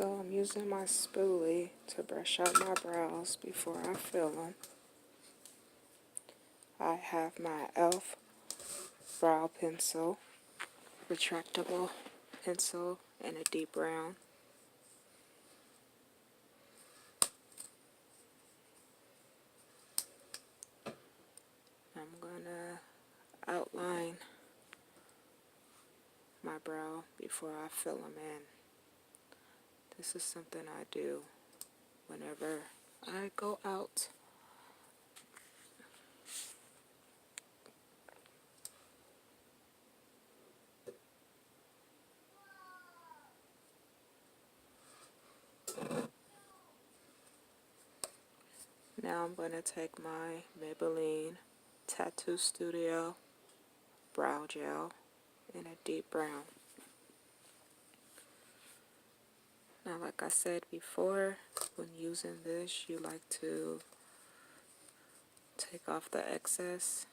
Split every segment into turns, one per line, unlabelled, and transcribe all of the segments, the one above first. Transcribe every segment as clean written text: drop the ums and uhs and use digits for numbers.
So I'm using my spoolie to brush out my brows before I fill them. I have my e.l.f. brow pencil, retractable pencil in a deep brown. I'm gonna outline my brow before I fill them in. This is something I do whenever I go out. Now I'm going to take my Maybelline Tattoo Studio brow gel in a deep brown. Now, like I said before, when using this, you like to take off the excess.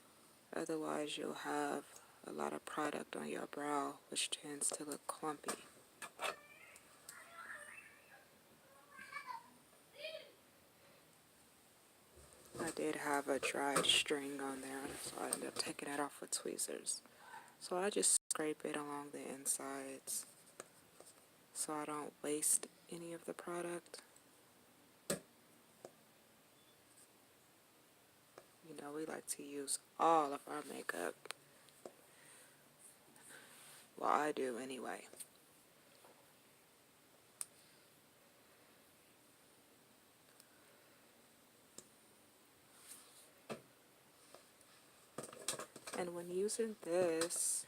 Otherwise, you'll have a lot of product on your brow, which tends to look clumpy. I did have a dried string on there, so I ended up taking it off with tweezers. So I just scrape it along the insides so I don't waste any of the product. You know, we like to use all of our makeup. Well, I do anyway. And when using this,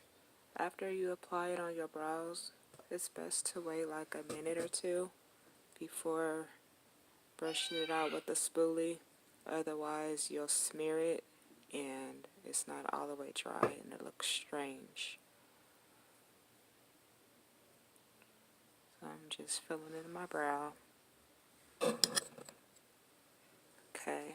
after you apply it on your brows, it's best to wait like a minute or two before brushing it out with the spoolie. Otherwise, you'll smear it and it's not all the way dry and it looks strange. So I'm just filling it in my brow. Okay.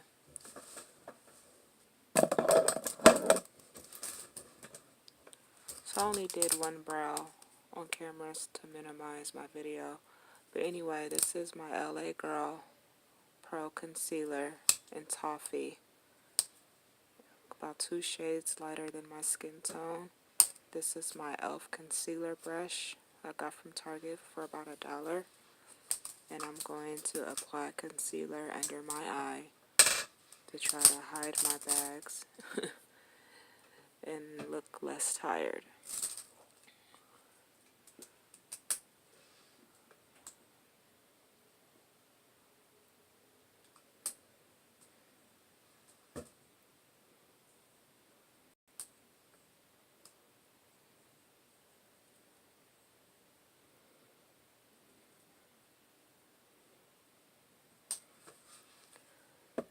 So I only did one brow on cameras to minimize my video. But anyway, this is my LA Girl Pro Concealer in Toffee. About 2 shades lighter than my skin tone. This is my e.l.f. concealer brush I got from Target for about $1. And I'm going to apply concealer under my eye to try to hide my bags and look less tired.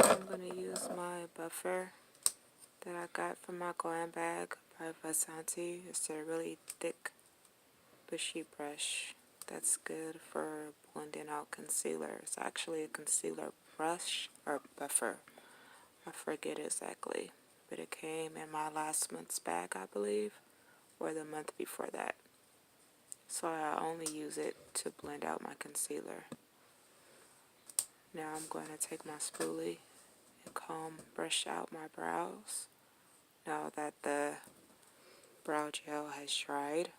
I'm going to use my buffer that I got from my glam bag by Sacha. It's a really thick, bushy brush that's good for blending out concealer. It's actually a concealer brush or buffer. I forget exactly, but it came in my last month's bag, I believe, or the month before that. So I only use it to blend out my concealer. Now I'm going to take my spoolie and brush out my brows now that the brow gel has dried.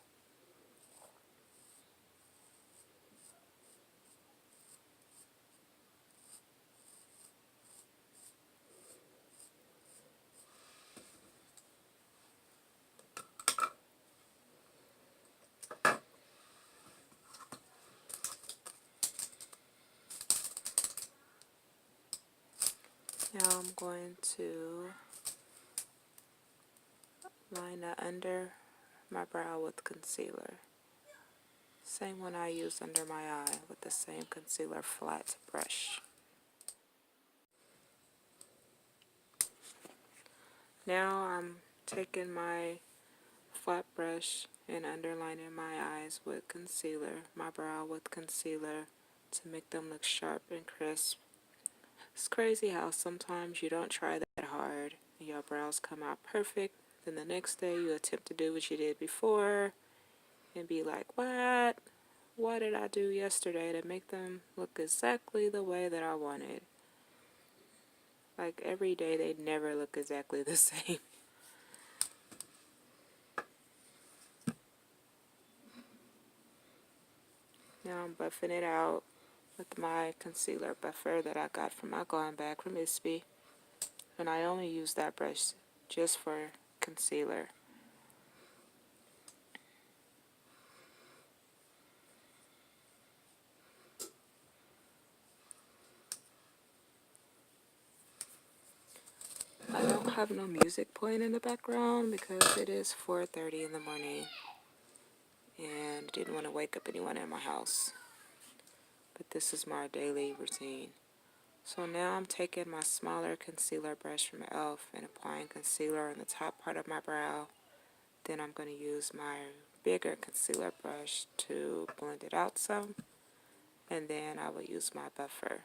Now I'm going to line under my brow with concealer. Same one I use under my eye with the same concealer flat brush. Now I'm taking my flat brush and underlining my eyes with concealer, my brow with concealer to make them look sharp and crisp. It's crazy how sometimes you don't try that hard and your brows come out perfect. Then the next day you attempt to do what you did before and be like, what? what did I do yesterday to make them look exactly the way that I wanted? Like every day they never look exactly the same. Now I'm buffing it out with my concealer buffer that I got from my glam bag from ipsy. And I only use that brush just for concealer. I don't have no music playing in the background because it is 4:30 in the morning and didn't want to wake up anyone in my house. But this is my daily routine. So now I'm taking my smaller concealer brush from e.l.f. and applying concealer on the top part of my brow. Then I'm going to use my bigger concealer brush to blend it out some. And then I will use my buffer.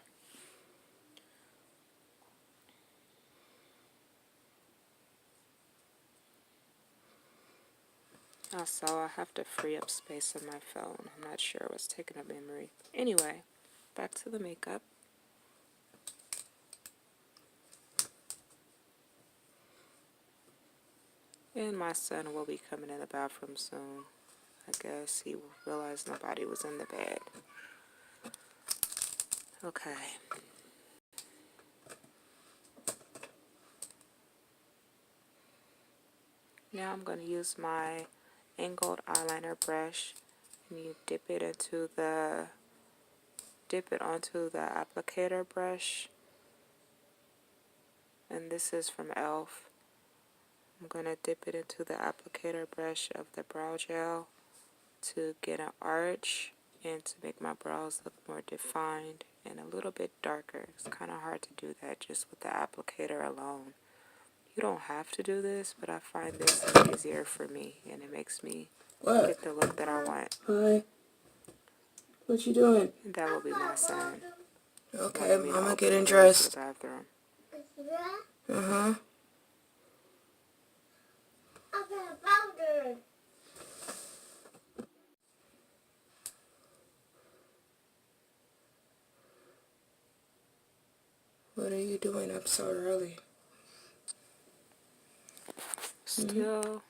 Also, I have to free up space on my phone. I'm not sure what's taking up memory. Anyway, back to the makeup. And my son will be coming in the bathroom soon. I guess he realized nobody was in the bed. Okay. Now I'm going to use my angled eyeliner brush, and you dip it onto the applicator brush. And this is from e.l.f. I'm going to dip it into the applicator brush of the brow gel to get an arch and to make my brows look more defined and a little bit darker. It's kind of hard to do that just with the applicator alone. You don't have to do this, but I find this easier for me, and it makes me get the look that I want.
Hi. What you doing?
And that will be my son.
Okay, Mama getting dressed.
Bathroom.
Uh-huh. What are you doing up so early?
Still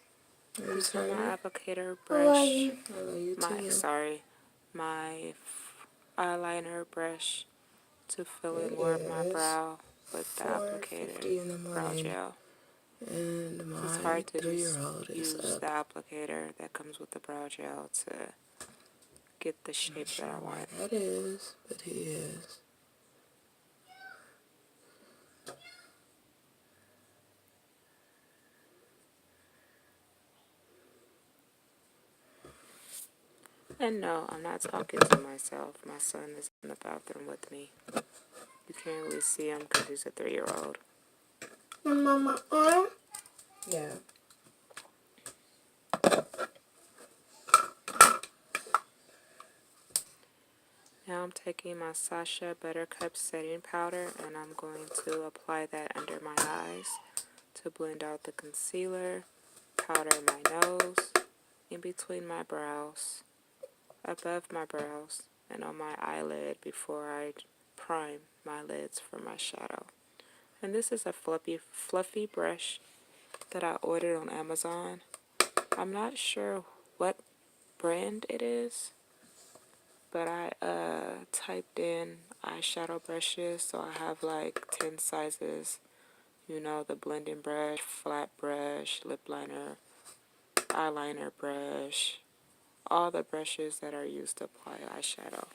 using my applicator
I love you.
brush.
I love you too.
My eyeliner brush to fill in
It
more of my
is
brow with the
4:50
applicator
in the
brow
morning,
gel.
and
It's
my
hard to just
3-year-old is
use
up.
the applicator that comes with the brow gel to get the shape
Not sure
that I
why
want.
that is, but he is.
And no, I'm not talking to myself. My son is in the bathroom with me. You can't really see him because he's a 3-year-old.
Mama arm? Yeah.
Now I'm taking my Sacha buttercup setting powder and I'm going to apply that under my eyes to blend out the concealer, powder my nose, in between my brows, above my brows, and on my eyelid before I prime my lids for my shadow. And this is a fluffy brush that I ordered on Amazon. I'm not sure what brand it is, but I typed in eyeshadow brushes, so I have like 10 sizes. You know, the blending brush, flat brush, lip liner, eyeliner brush, all the brushes that are used to apply eyeshadow.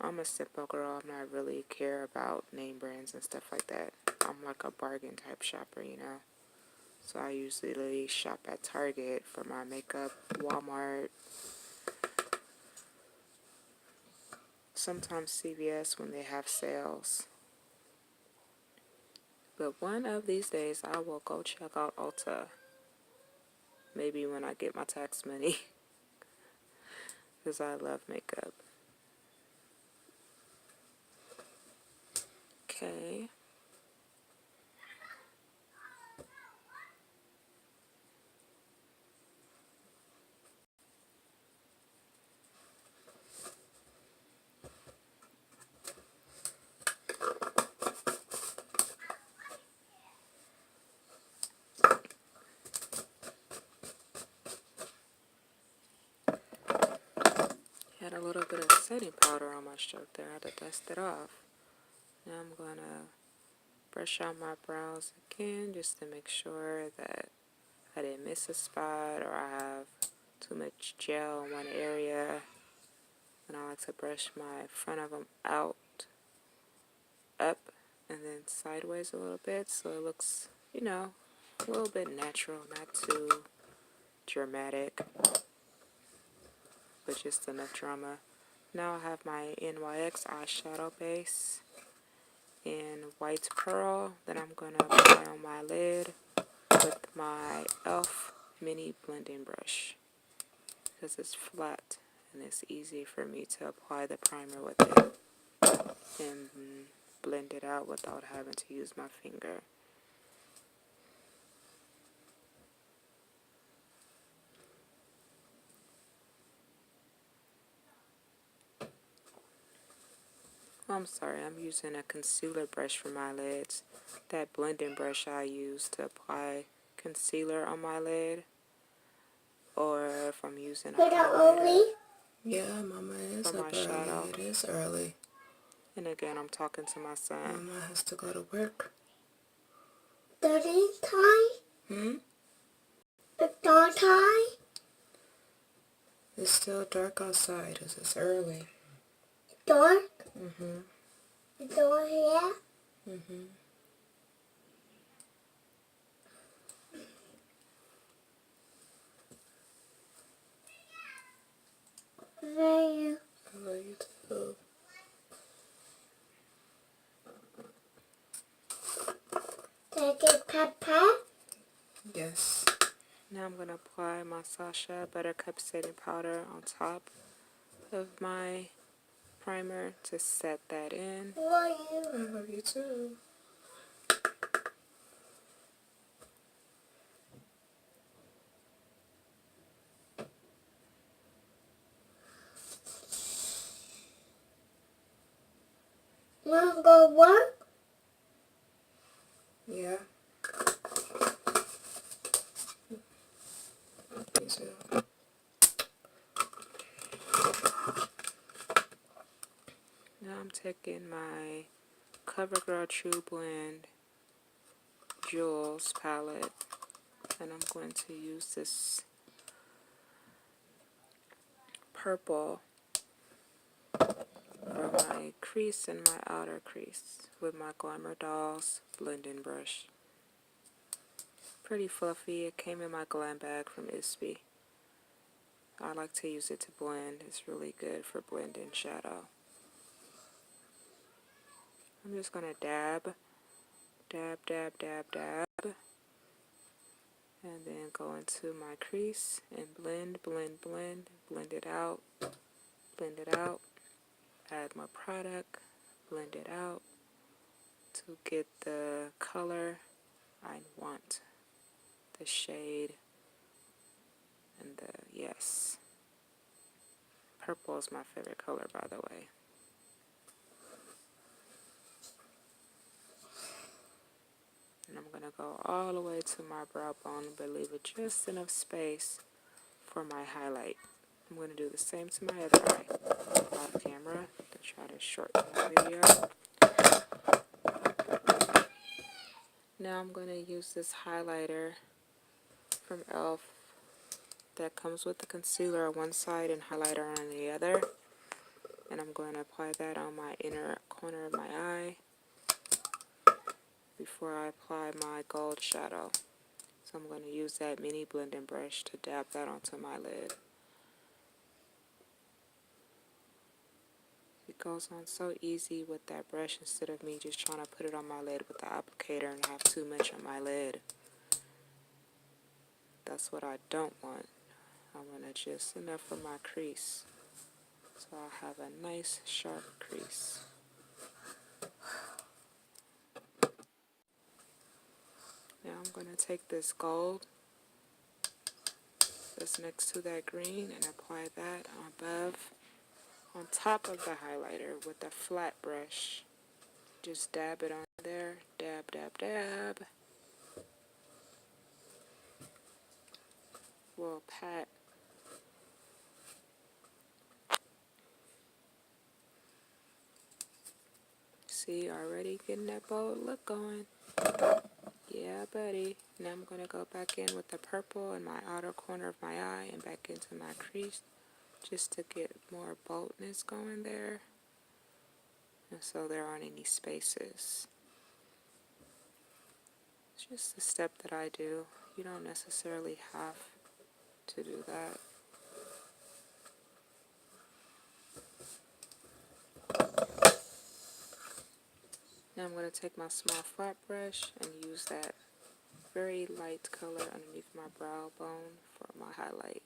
I'm a simple girl. I'm not really care about name brands and stuff like that. I'm like a bargain type shopper, you know. So I usually shop at Target for my makeup, Walmart, sometimes CVS when they have sales. But one of these days I will go check out Ulta. Maybe when I get my tax money. Because I love makeup. Okay. Had a little bit of setting powder on my stroke there. I had to dust it off. Now I'm going to brush out my brows again just to make sure that I didn't miss a spot or I have too much gel in one area. And I like to brush my front of them out, up, and then sideways a little bit so it looks, you know, a little bit natural, not too dramatic, but just enough drama. Now I have my NYX eyeshadow base in white pearl that I'm going to apply on my lid with my e.l.f. mini blending brush because it's flat and it's easy for me to apply the primer with it and blend it out without having to use my finger. I'm sorry, I'm using a concealer brush for my lids. That blending brush I use to apply concealer on my lid, or if I'm using a highlighter
Yeah, Mama is
for my
up early.
shadow.
It is early.
And again, I'm talking to my son.
Mama has to go to work.
Dirty time?
Hmm?
The dark time?
It's still dark outside as it's early.
Dark?
Mm-hmm.
The door here?
Mm-hmm.
There.
I love you too.
Take it, Papa.
Yes.
Now I'm going to apply my Sacha buttercup setting powder on top of my primer to set that in.
For
I
you.
love you too.
Wanna go work?
Yeah. Me too.
Now I'm taking my CoverGirl True Blend Jewels palette, and I'm going to use this purple for my crease and my outer crease with my Glamour Dolls blending brush. Pretty fluffy. It came in my glam bag from ipsy. I like to use it to blend. It's really good for blending shadow. I'm just going to dab, dab, dab, dab, dab, and then go into my crease and blend, blend, blend, blend it out, blend it out, add more product, blend it out to get the color I want, the shade, and the, yes, purple is my favorite color, by the way. And I'm going to go all the way to my brow bone, but leave it just enough space for my highlight. I'm going to do the same to my other eye. Off camera to try to shorten the video. Now I'm going to use this highlighter from e.l.f. that comes with the concealer on one side and highlighter on the other. And I'm going to apply that on my inner corner of my eye before I apply my gold shadow. So I'm going to use that mini blending brush to dab that onto my lid. It goes on so easy with that brush instead of me just trying to put it on my lid with the applicator and have too much on my lid. That's what I don't want. I want it just enough for my crease. So I'll have a nice sharp crease. Now I'm going to take this gold that's next to that green and apply that on top of the highlighter with a flat brush. Just dab it on there. Dab, dab, dab. We'll pat See, already getting that bold look going. Yeah, buddy. Now I'm going to go back in with the purple in my outer corner of my eye and back into my crease just to get more boldness going there. And so there aren't any spaces. It's just a step that I do. You don't necessarily have to do that. Now I'm going to take my small flat brush and use that very light color underneath my brow bone for my highlight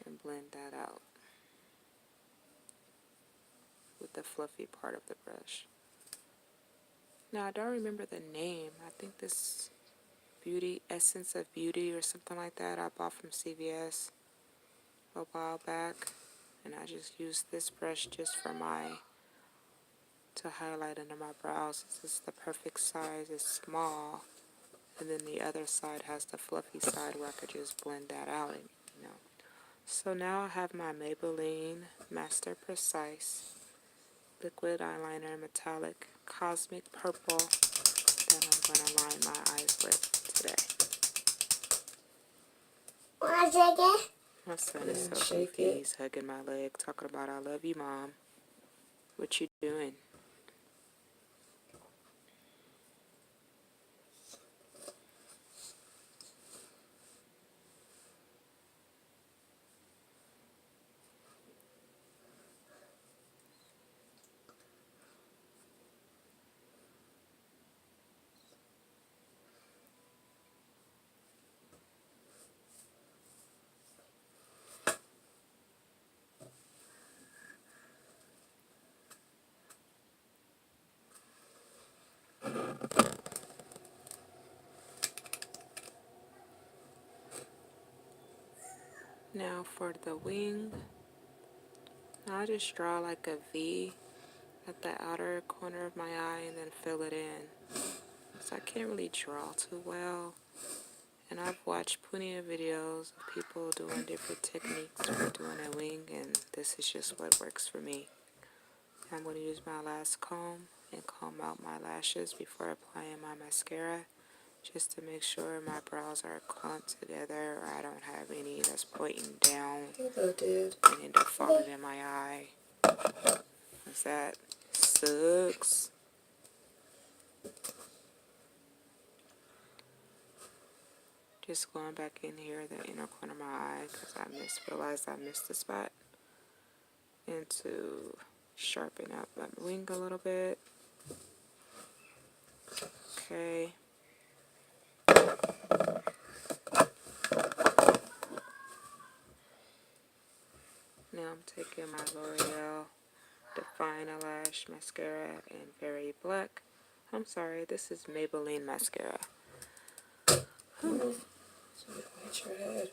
and blend that out with the fluffy part of the brush. Now I don't remember the name. I think this Beauty Essence of Beauty or something like that I bought from CVS a while back, and I just used this brush just for to highlight under my brows. This is the perfect size. It's small, and then the other side has the fluffy side where I could just blend that out, and So now I have my Maybelline Master Precise liquid eyeliner metallic cosmic purple that I'm going to line my eyes with today.
Want to take it?
My son is so goofy. He's hugging my leg, talking about I love you, Mom. What you doing? Now for the wing, I'll just draw like a V at the outer corner of my eye and then fill it in. So I can't really draw too well. And I've watched plenty of videos of people doing different techniques for doing a wing, and this is just what works for me. I'm going to use my last comb and comb out my lashes before applying my mascara, just to make sure my brows are clumped together or I don't have any that's pointing down and end up falling in my eye. Because that sucks. Just going back in here, the inner corner of my eye, because I realized I missed the spot. And to sharpen up my wing a little bit. Okay. Now I'm taking my L'Oreal Define a Lash Mascara in Very Black. I'm sorry, this is Maybelline Mascara.
Hit your head.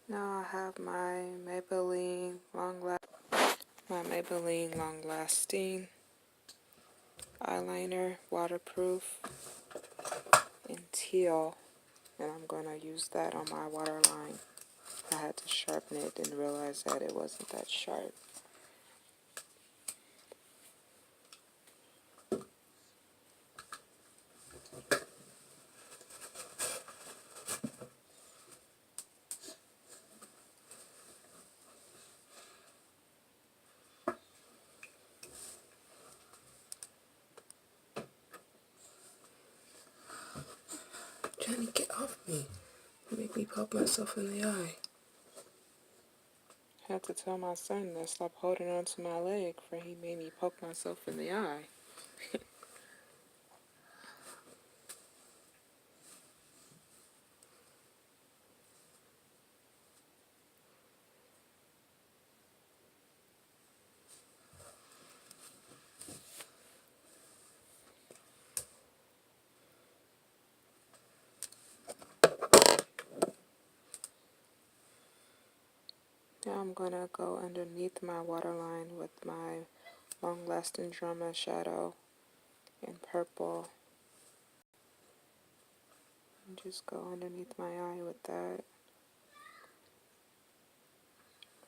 Now I have my Maybelline Long Lasting eyeliner, waterproof, in teal, and I'm going to use that on my waterline. I had to sharpen it, didn't realize that it wasn't that sharp.
me. Make me poke myself in the eye.
I had to tell my son to stop holding on to my leg for he made me poke myself in the eye. Now I'm going to go underneath my waterline with my Long Lasting Drama shadow in purple. And just go underneath my eye with that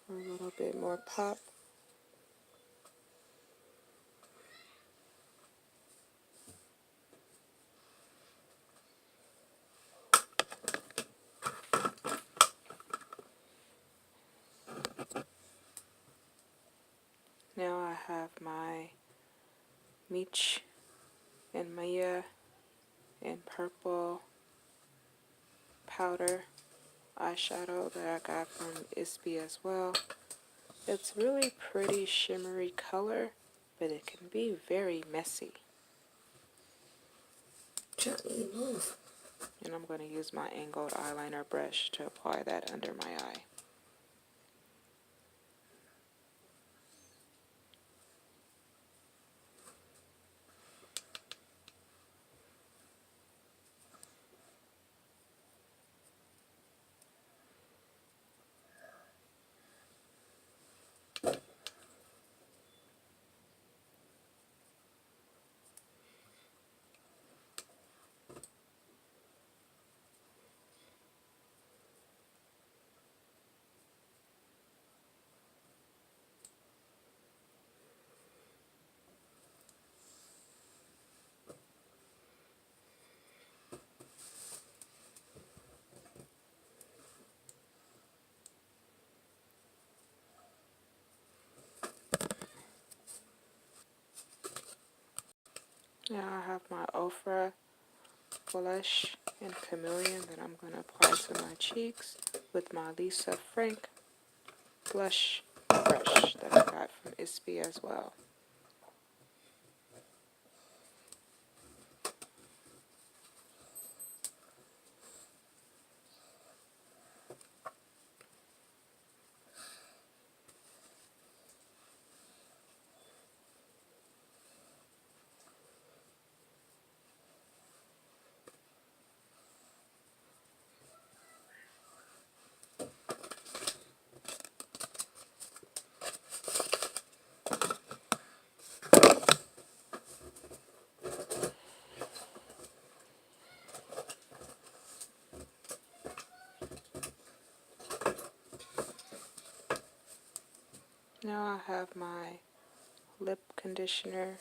for a little bit more pop. Now I have my Meech and Maya in purple powder eyeshadow that I got from ipsy as well. It's really pretty shimmery color, but it can be very messy.
Gently move.
And I'm going to use my angled eyeliner brush to apply that under my eye. Now I have my Ofra blush in Chameleon that I'm going to apply to my cheeks with my Lisa Frank blush brush that I got from ipsy as well. Now I have my lip conditioner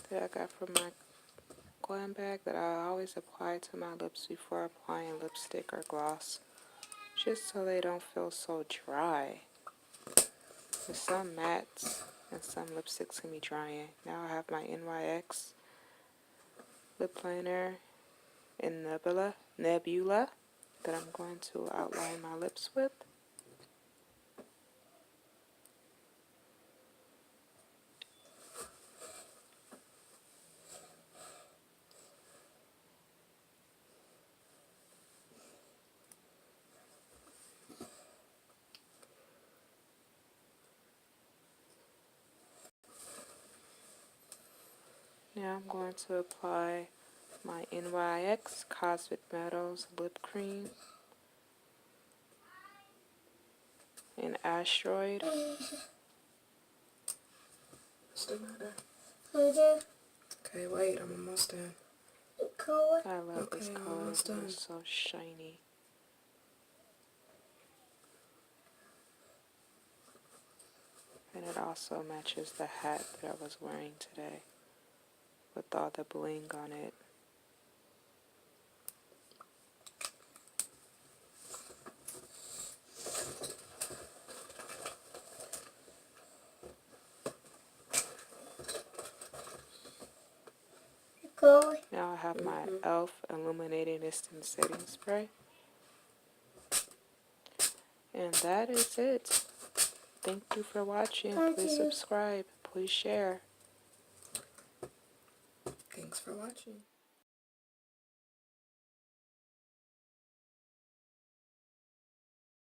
that I got from my glam bag that I always apply to my lips before applying lipstick or gloss, just so they don't feel so dry. There's some mattes and some lipsticks can be drying. Now I have my NYX lip liner in Nebula that I'm going to outline my lips with. Now I'm going to apply my NYX Cosmic Metals lip cream in Asteroid.
What's the matter?
Mother,
Okay, wait, I'm almost done.
color.
I love this
Okay, I'm
color.
almost done.
It's so shiny. And it also matches the hat that I was wearing today with all the bling on it.
Color.
Now I have my e.l.f. Illuminating Instant Setting Spray. And that is it. Thank you for watching.
Thank
Please
you.
subscribe. Please share.
Thanks for watching.